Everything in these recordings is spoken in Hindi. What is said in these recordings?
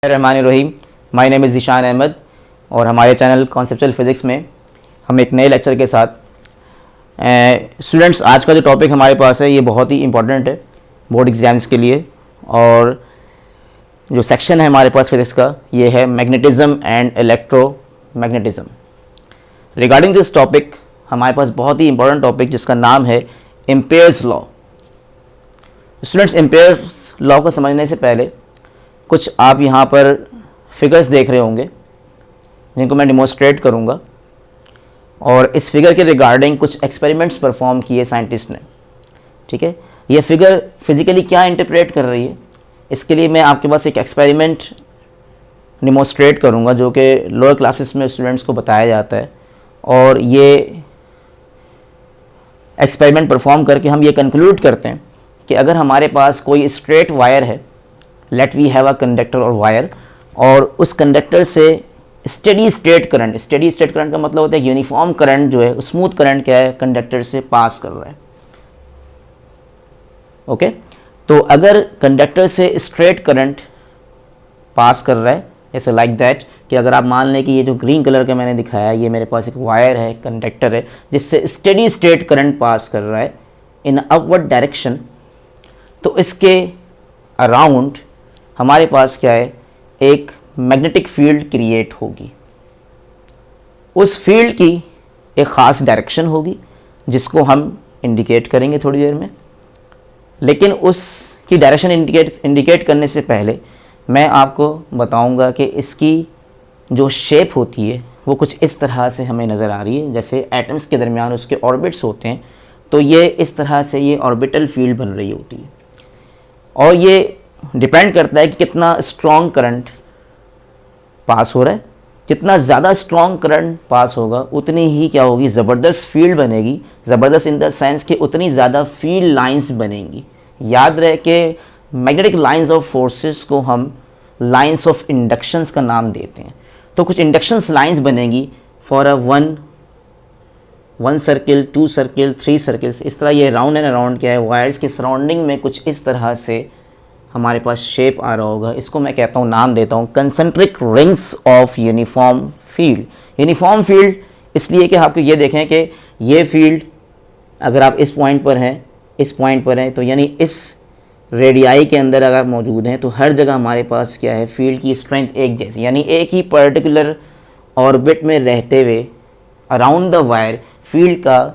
Rahim. My name is Zeeshan Ahmad और हमारे चैनल कॉन्सेप्चुअल फिज़िक्स में हम एक नए लेक्चर के साथ स्टूडेंट्स, आज का जो टॉपिक हमारे पास है ये बहुत ही इम्पॉर्टेंट है बोर्ड एग्ज़ाम्स के लिए। और जो सेक्शन है हमारे पास फिज़िक्स का ये है magnetism and electromagnetism. Regarding this topic हमारे पास बहुत ही इम्पॉर्टेंट टॉपिक जिसका नाम है Ampere's law. Students, Ampere's law को समझने से पहले कुछ आप यहाँ पर फिगर्स देख रहे होंगे जिनको मैं डिमॉन्स्ट्रेट करूँगा, और इस फिगर के रिगार्डिंग कुछ एक्सपेरिमेंट्स परफॉर्म किए साइंटिस्ट ने। ठीक है, ये फिगर फिज़िकली क्या इंटरप्रेट कर रही है, इसके लिए मैं आपके पास एक एक्सपेरिमेंट डिमॉन्स्ट्रेट करूँगा जो कि लोअर क्लासेस में स्टूडेंट्स को बताया जाता है। और ये एक्सपेरिमेंट परफॉर्म करके हम ये कंक्लूड करते हैं कि अगर हमारे पास कोई स्ट्रेट वायर है, let we have a conductor और वायर, और उस कंडक्टर से स्टेडी स्टेट करंट का मतलब होता है यूनिफॉर्म करंट जो है, स्मूथ करंट क्या है, कंडक्टर से पास कर रहा है। ओके, तो अगर कंडक्टर से स्ट्रेट करंट पास कर रहा है जैसे लाइक दैट, कि अगर आप मान लें कि ये जो ग्रीन कलर का मैंने दिखाया ये मेरे पास एक वायर है, कंडक्टर है जिससे स्टेडी स्टेट करंट पास कर रहा है इन अपवर्ड डायरेक्शन, तो इसके अराउंड हमारे पास क्या है, एक मैग्नेटिक फील्ड क्रिएट होगी। उस फील्ड की एक ख़ास डायरेक्शन होगी जिसको हम इंडिकेट करेंगे थोड़ी देर में। लेकिन उसकी डायरेक्शन इंडिकेट करने से पहले मैं आपको बताऊंगा कि इसकी जो शेप होती है वो कुछ इस तरह से हमें नज़र आ रही है। जैसे एटम्स के दरमियान उसके ऑर्बिट्स होते हैं, तो ये इस तरह से ये ऑर्बिटल फील्ड बन रही होती है। और ये डिपेंड करता है कि कितना स्ट्रॉन्ग करंट पास हो रहा है। जितना ज़्यादा स्ट्रॉन्ग करंट पास होगा उतनी ही क्या होगी, ज़बरदस्त फील्ड बनेगी। ज़बरदस्त इन द सेंस कि उतनी ज़्यादा फील्ड लाइंस बनेंगी। याद रहे कि मैग्नेटिक लाइंस ऑफ फोर्सेस को हम लाइंस ऑफ इंडक्शंस का नाम देते हैं। तो कुछ इंडक्शंस लाइंस बनेगी for a one circle, 2 circle, 3 circles. इस तरह ये राउंड एंड अराउंड क्या है, वायर्स के सराउंडिंग में कुछ इस तरह से हमारे पास शेप आ रहा होगा। इसको मैं कहता हूँ, नाम देता हूँ concentric rings of uniform field. Uniform field इसलिए कि आपको ये देखें कि ये फील्ड अगर आप इस पॉइंट पर हैं, इस पॉइंट पर हैं, तो यानी इस रेडियाई के अंदर अगर मौजूद हैं तो हर जगह हमारे पास क्या है, फील्ड की स्ट्रेंथ एक जैसी, यानी एक ही पर्टिकुलर ऑर्बिट में रहते हुए अराउंड द वायर फील्ड का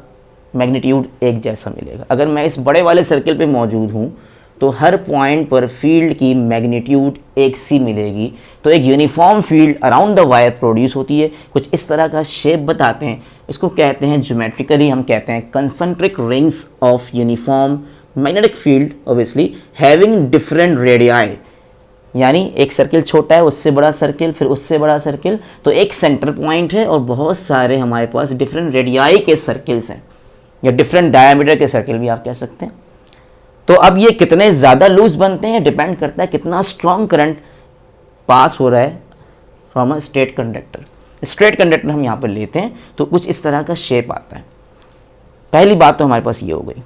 मैग्नीट्यूड एक जैसा मिलेगा। अगर मैं इस बड़े वाले सर्किल पे मौजूद हूँ तो हर पॉइंट पर फील्ड की मैग्नीट्यूड एक सी मिलेगी। तो एक uniform field around the wire produce होती है। कुछ इस तरह का शेप बताते हैं, इसको कहते हैं ज्योमेट्रिकली हम कहते हैं concentric rings of uniform magnetic field, obviously having different radii. यानी एक सर्किल छोटा है, उससे बड़ा सर्किल, फिर उससे बड़ा सर्किल, तो एक सेंटर पॉइंट है और बहुत सारे हमारे पास डिफरेंट रेडियाई के सर्किल्स हैं, या डिफरेंट डायमीटर के सर्किल भी आप कह सकते हैं। तो अब ये कितने ज़्यादा लूज बनते हैं डिपेंड करता है कितना स्ट्रॉन्ग करंट पास हो रहा है from a straight conductor. Straight conductor हम यहाँ पर लेते हैं तो कुछ इस तरह का शेप आता है। पहली बात तो हमारे पास ये हो गई।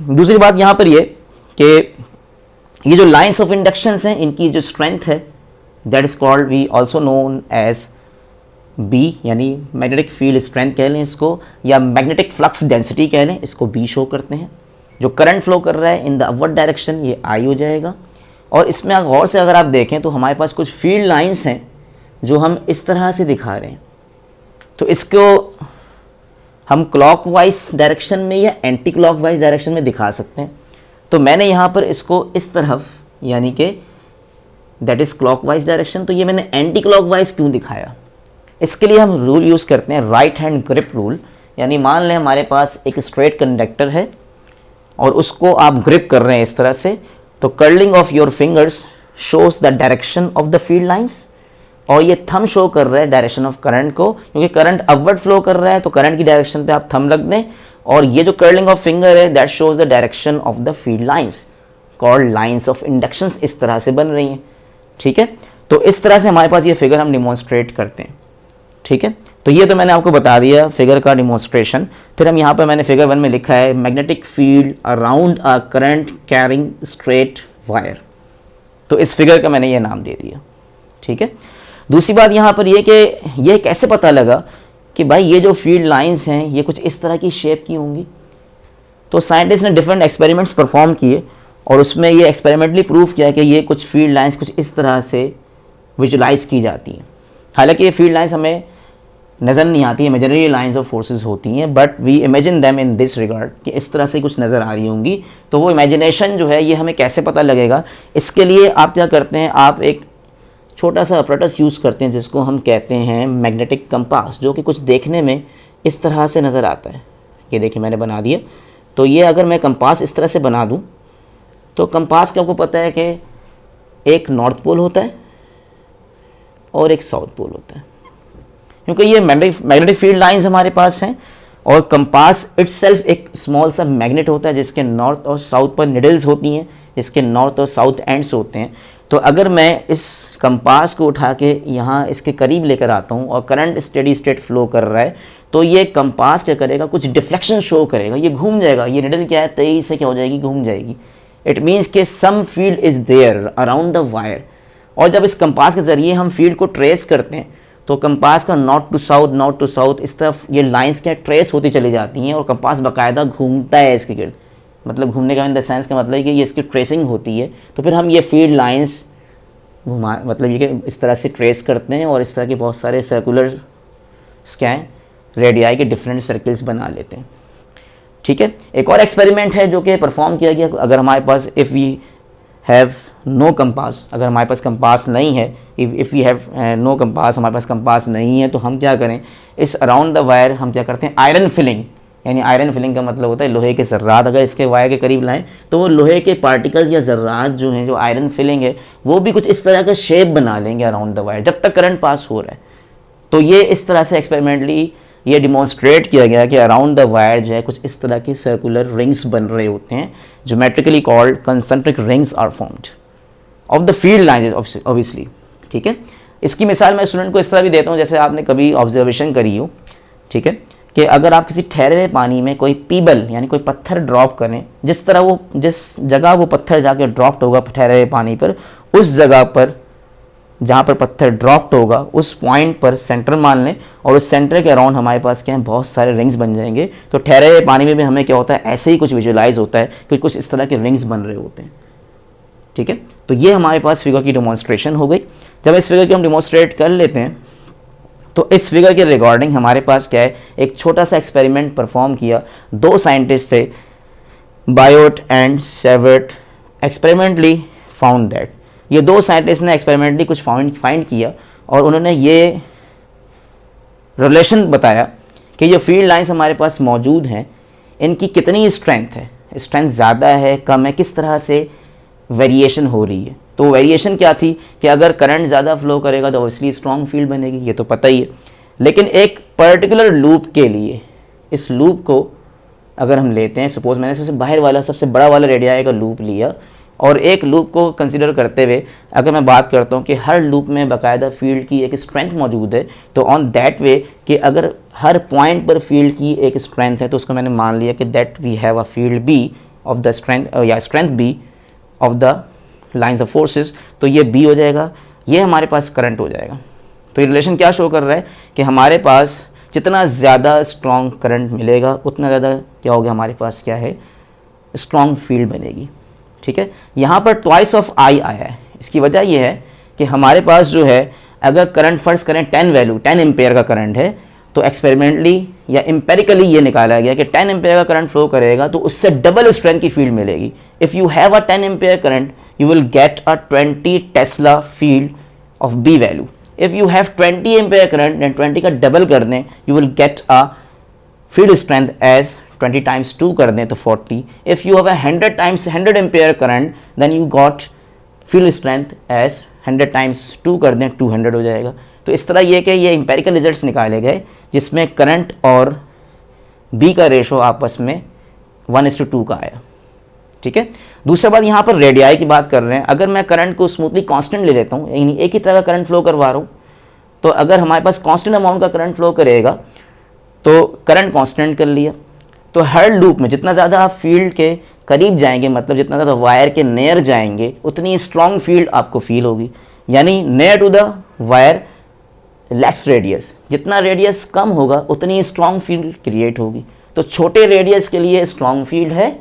दूसरी बात यहाँ पर ये कि ये जो लाइंस ऑफ इंडक्शंस हैं इनकी जो स्ट्रेंथ है that is called, we also known as B, यानी मैग्नेटिक फील्ड स्ट्रेंथ कह लें इसको, या मैग्नेटिक फ्लक्स डेंसिटी कह लें, इसको बी शो करते हैं। जो करंट फ्लो कर रहा है इन द अपवर्ड डायरेक्शन ये आई हो जाएगा। और इसमें गौर से अगर आप देखें तो हमारे पास कुछ फील्ड लाइंस हैं जो हम इस तरह से दिखा रहे हैं। तो इसको हम क्लॉकवाइज डायरेक्शन में या एंटी क्लॉकवाइज डायरेक्शन में दिखा सकते हैं। तो मैंने यहाँ पर इसको इस तरफ, यानी कि दैट इज़ क्लॉकवाइज डायरेक्शन, तो ये मैंने एंटी क्लॉकवाइज क्यों दिखाया, इसके लिए हम रूल यूज़ करते हैं राइट हैंड ग्रिप रूल। यानी मान लें हमारे पास एक स्ट्रेट कंडक्टर है और उसको आप ग्रिप कर रहे हैं इस तरह से, तो curling of your fingers shows the direction of the field lines, और ये थंब शो कर रहा है डायरेक्शन ऑफ करंट को, क्योंकि करंट अपवर्ड फ्लो कर रहा है तो करंट की डायरेक्शन पे आप थंब रख दें, और ये जो कर्लिंग ऑफ फिंगर है that shows the direction of the field lines called lines of inductions. इस तरह से बन रही हैं। ठीक है, तो इस तरह से हमारे पास ये फिगर हम डिमॉन्स्ट्रेट करते हैं। ठीक है, तो ये तो मैंने आपको बता दिया फिगर का डिमॉन्स्ट्रेशन। फिर हम यहाँ पर मैंने फिगर 1 में लिखा है magnetic field around a current carrying straight wire. तो इस फिगर का मैंने ये नाम दे दिया, ठीक है। दूसरी बात यहाँ पर ये कि ये कैसे पता लगा कि भाई ये जो फील्ड लाइंस हैं ये कुछ इस तरह की शेप की होंगी। तो साइंटिस्ट ने डिफरेंट एक्सपेरिमेंट्स परफॉर्म किए और उसमें ये एक्सपेरिमेंटली प्रूव किया कि ये कुछ फील्ड लाइंस कुछ इस तरह से विजुलाइज की जाती हैं। हालांकि ये फील्ड लाइंस हमें नज़र नहीं आती, इमेजिनरी लाइंस ऑफ फोर्सेस होती हैं, but we imagine them in this regard कि इस तरह से कुछ नज़र आ रही होंगी। तो वो इमेजिनेशन जो है ये हमें कैसे पता लगेगा, इसके लिए आप क्या करते हैं, आप एक छोटा सा अपरेटस यूज़ करते हैं जिसको हम कहते हैं मैग्नेटिक कंपास, जो कि कुछ देखने में इस तरह से नज़र आता है। ये देखिए मैंने बना दिया। तो ये अगर मैं कंपास इस तरह से बना दूँ तो कंपास का आपको पता है कि एक नॉर्थ पोल होता है और एक साउथ पोल होता है, क्योंकि ये मैग्नेटिक फील्ड लाइंस हमारे पास हैं और कंपास इटसेल्फ एक स्मॉल सा मैग्नेट होता है जिसके नॉर्थ और साउथ पर निडल्स होती हैं, जिसके नॉर्थ और साउथ एंड्स होते हैं। तो अगर मैं इस कंपास को उठा के यहाँ इसके करीब लेकर आता हूँ और करंट स्टेडी स्टेट फ्लो कर रहा है, तो ये कंपास क्या करेगा, कुछ डिफ्लेक्शन शो करेगा, ये घूम जाएगा। ये निडल क्या है, तेजी से क्या हो जाएगी, घूम जाएगी। इट मीन्स के some field is there around the wire. और जब इस कंपास के ज़रिए हम फील्ड को ट्रेस करते हैं तो कंपास का नॉर्थ टू साउथ इस तरफ ये लाइंस क्या ट्रेस होती चली जाती हैं और कंपास बाकायदा घूमता है इसके गिर्द। मतलब घूमने का इन द सेंस का मतलब है कि ये इसकी ट्रेसिंग होती है। तो फिर हम ये फील्ड लाइंस घुमा मतलब ये कि इस तरह से ट्रेस करते हैं और इस तरह के बहुत सारे सर्कुलर स्कैन रेडियाई के डिफरेंट सर्कल्स बना लेते हैं, ठीक है। एक और एक्सपेरिमेंट है जो कि परफॉर्म किया गया। अगर हमारे पास if we have no compass, अगर हमारे पास कंपास नहीं है, if we have no compass, हमारे पास कंपास नहीं है, तो हम क्या करें, इस अराउंड द वायर हम क्या करते हैं, आयरन फिलिंग। यानी आयरन फिलिंग का मतलब होता है लोहे के ज़र्रात अगर इसके वायर के करीब लाएं तो वो लोहे के पार्टिकल्स या ज़र्रात जो हैं, जो आयरन फिलिंग है, वो भी कुछ इस तरह का शेप बना लेंगे अराउंड द वायर जब तक करंट पास हो रहा है। तो ये इस तरह से एक्सपेरिमेंटली ये डिमॉन्स्ट्रेट किया गया कि अराउंड द वायर जो है कुछ इस तरह की सर्कुलर रिंग्स बन रहे होते हैं, geometrically called concentric rings are formed of the field lines obviously, ठीक है। इसकी मिसाल मैं स्टूडेंट को इस तरह भी देता हूँ, जैसे आपने कभी ऑब्जर्वेशन करी हो, ठीक है, कि अगर आप किसी ठहरे हुए पानी में कोई पीबल यानी कोई पत्थर ड्रॉप करें, जिस जगह वो पत्थर जाके ड्रॉप्ड होगा ठहरे हुए पानी पर, उस जगह पर जहाँ पर पत्थर ड्रॉप्ड होगा उस पॉइंट पर सेंटर मान लें और उस सेंटर के अराउंड हमारे पास क्या है, बहुत सारे रिंग्स बन जाएंगे। तो ठहरे हुए पानी में भी हमें क्या होता है, ऐसे ही कुछ विजुलाइज होता है कि कुछ इस तरह के रिंग्स बन रहे होते हैं, ठीक है। तो ये हमारे पास फिगर की डेमोन्स्ट्रेशन हो गई। जब इस फिगर की हम डेमोन्स्ट्रेट कर लेते हैं तो इस फिगर के रिगार्डिंग हमारे पास क्या है, एक छोटा सा एक्सपेरिमेंट परफॉर्म किया। दो साइंटिस्ट थे, Biot and Savart, experimentally found that, ये दो साइंटिस्ट ने एक्सपेरिमेंटली कुछ फाइंड किया और उन्होंने ये रिलेशन बताया कि ये फील्ड लाइंस हमारे पास मौजूद हैं, इनकी कितनी स्ट्रेंथ है, स्ट्रेंथ ज़्यादा है कम है, किस तरह से वेरिएशन हो रही है। तो वेरिएशन क्या थी कि अगर करंट ज़्यादा फ्लो करेगा तो ऑब्वियसली स्ट्रॉन्ग फील्ड बनेगी, ये तो पता ही है। लेकिन एक पर्टिकुलर लूप के लिए, इस लूप को अगर हम लेते हैं, सपोज मैंने सबसे बाहर वाला सबसे बड़ा वाला रेडियाई का लूप लिया और एक लूप को कंसिडर करते हुए अगर मैं बात करता हूँ कि हर लूप में बाकायदा फील्ड की एक स्ट्रेंथ मौजूद है, तो ऑन दैट वे कि अगर हर पॉइंट पर फील्ड की एक स्ट्रेंथ है तो उसको मैंने मान लिया कि that we have a field B of the strength या strength B of the lines of forces, तो ये बी हो जाएगा, ये हमारे पास करंट हो जाएगा। तो ये रिलेशन क्या शो कर रहा है कि हमारे पास जितना ज़्यादा स्ट्रॉन्ग करंट मिलेगा उतना ज़्यादा क्या होगा, हमारे पास क्या है, स्ट्रॉन्ग फील्ड बनेगी, ठीक है। यहाँ पर ट्वाइस ऑफ आई आया है, इसकी वजह यह है कि हमारे पास जो है अगर करंट फर्स्ट करें 10 एम्पेयर का करंट है तो एक्सपेरिमेंटली या एम्पेरिकली ये निकाला गया कि 10 एम्पेयर का करंट फ्लो करेगा तो उससे डबल स्ट्रेंथ की फील्ड मिलेगी। If you have a 10 ampere current you will get a 20 tesla field of B value. If you have 20 ampere current and 20 का डबल कर दें you will get a field strength as 20 times 2 कर दें तो 40। If you have 100 times 100 ampere current then you got field strength as 100 times 2 कर दें 200 हो जाएगा। तो इस तरह ये कि ये एम्पेरिकल रिजल्ट्स निकाले गए जिसमें करंट और बी का रेशो आपस में 1:2 का आया, ठीक है। दूसरा बात यहाँ पर रेडियाई की बात कर रहे हैं, अगर मैं करंट को स्मूथली कांस्टेंट ले लेता हूँ, यानी एक ही तरह का करंट फ्लो करवा रहा हूँ, तो अगर हमारे पास कांस्टेंट अमाउंट का करंट फ्लो करेगा तो करंट कांस्टेंट कर लिया, तो हर लूप में जितना ज़्यादा आप फील्ड के करीब जाएंगे, मतलब जितना ज़्यादा वायर के नियर जाएंगे उतनी स्ट्रॉन्ग फील्ड आपको फील होगी। यानी near to the wire less radius, जितना रेडियस कम होगा उतनी स्ट्रॉन्ग फील्ड क्रिएट होगी। तो छोटे रेडियस के लिए स्ट्रॉन्ग फील्ड है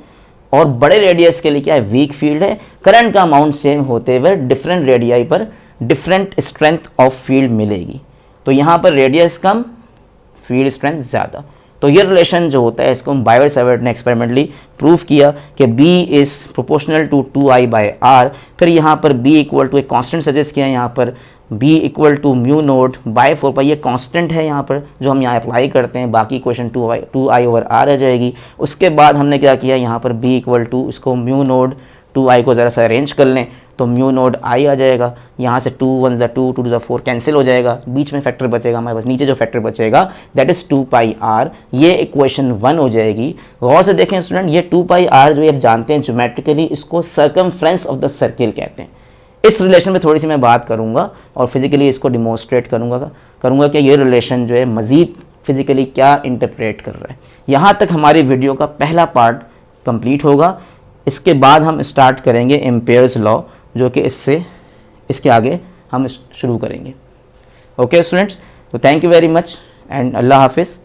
और बड़े रेडियस के लिए क्या है, वीक फील्ड है। करंट का अमाउंट सेम होते हुए डिफरेंट रेडियाई पर डिफरेंट स्ट्रेंथ ऑफ फील्ड मिलेगी। तो यहाँ पर रेडियस कम, फील्ड स्ट्रेंथ ज़्यादा। तो ये रिलेशन जो होता है इसको हम बायर-सावर्ट ने एक्सपेरिमेंटली प्रूव किया कि B is proportional to 2I/R। फिर यहाँ पर B इक्वल टू एक कांस्टेंट सजेस्ट किया है, यहाँ पर B equal to mu naught by 4 pi, ये कांस्टेंट है यहाँ पर जो हम यहाँ अप्लाई करते हैं। बाकी इक्वेशन 2I/R आ जाएगी। उसके बाद हमने क्या किया, यहाँ पर B इक्वल टू इसको म्यू नोड 2I को ज़रा सा अरेंज कर लें तो म्यू नोड I आ जाएगा। यहाँ से 2 1 ज़ा 2 2 2 ज़ा 4 कैंसिल हो जाएगा, बीच में फैक्टर बचेगा हमारे पास, नीचे जो फैक्टर बचेगा दैट इज़ 2πr। ये इक्वेशन 1 हो जाएगी। गौर से देखें स्टूडेंट, ये 2πr जो आप जानते हैं ज्योमेट्रिकली इसको सर्कमफ्रेंस ऑफ द सर्किल कहते हैं। इस रिलेशन में थोड़ी सी मैं बात करूँगा और फिजिकली इसको डिमॉन्स्ट्रेट करूँगा कि ये रिलेशन जो है मज़ीद फिजिकली क्या इंटरप्रेट कर रहा है। यहाँ तक हमारी वीडियो का पहला पार्ट कंप्लीट होगा। इसके बाद हम स्टार्ट करेंगे एम्पेयर्स लॉ, जो कि इसके आगे हम शुरू करेंगे। ओके स्टूडेंट्स, तो thank you very much and अल्लाह हाफिज़।